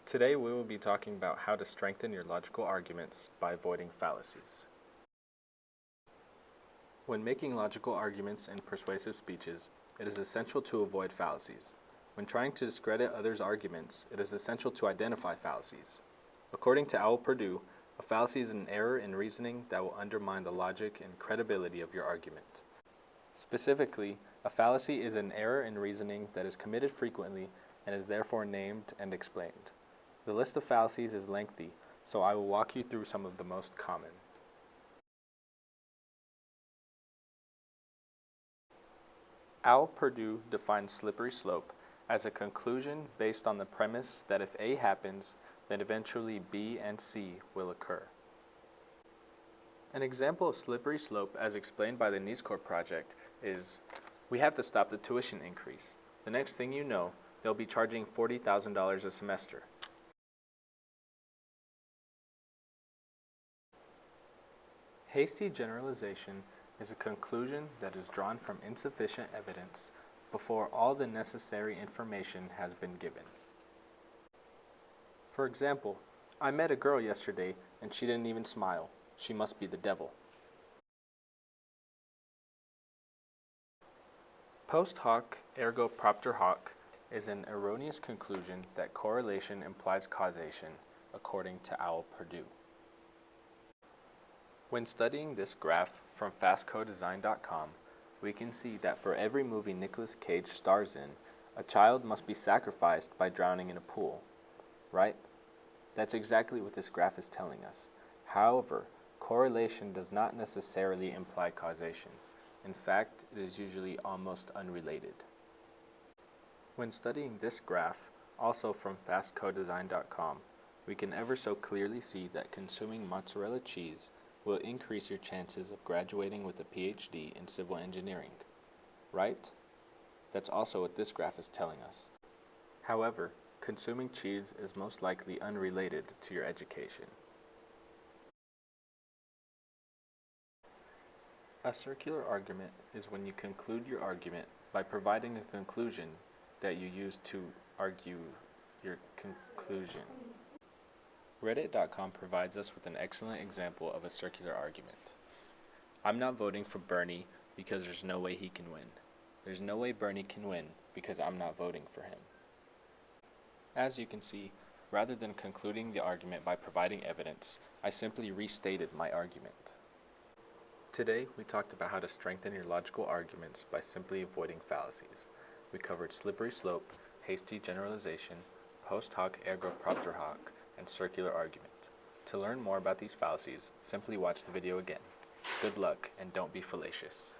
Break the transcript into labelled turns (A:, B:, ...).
A: Today we will be talking about how to strengthen your logical arguments by avoiding fallacies. When making logical arguments in persuasive speeches, it is essential to avoid fallacies. When trying to discredit others' arguments, it is essential to identify fallacies. According to Owl Purdue, a fallacy is an error in reasoning that will undermine the logic and credibility of your argument. Specifically, a fallacy is an error in reasoning that is committed frequently and is therefore named and explained. The list of fallacies is lengthy, so I will walk you through some of the most common. Owl Purdue defines slippery slope as a conclusion based on the premise that if A happens, then eventually B and C will occur. An example of slippery slope as explained by the News Corps project is, we have to stop the tuition increase. The next thing you know, they'll be charging $40,000 a semester. Hasty generalization is a conclusion that is drawn from insufficient evidence before all the necessary information has been given. For example, I met a girl yesterday and she didn't even smile. She must be the devil. Post hoc ergo propter hoc is an erroneous conclusion that correlation implies causation, according to Owl Purdue. When studying this graph from fastcodesign.com, we can see that for every movie Nicolas Cage stars in, a child must be sacrificed by drowning in a pool, right? That's exactly what this graph is telling us. However, correlation does not necessarily imply causation. In fact, it is usually almost unrelated. When studying this graph, also from fastcodesign.com, we can ever so clearly see that consuming mozzarella cheese will increase your chances of graduating with a PhD in civil engineering, right? That's also what this graph is telling us. However, consuming cheese is most likely unrelated to your education. A circular argument is when you conclude your argument by providing a conclusion that you use to argue your conclusion. Reddit.com provides us with an excellent example of a circular argument. I'm not voting for Bernie because there's no way he can win. There's no way Bernie can win because I'm not voting for him. As you can see, rather than concluding the argument by providing evidence, I simply restated my argument. Today, we talked about how to strengthen your logical arguments by simply avoiding fallacies. We covered slippery slope, hasty generalization, post hoc ergo propter hoc, and circular argument. To learn more about these fallacies, simply watch the video again. Good luck, and don't be fallacious.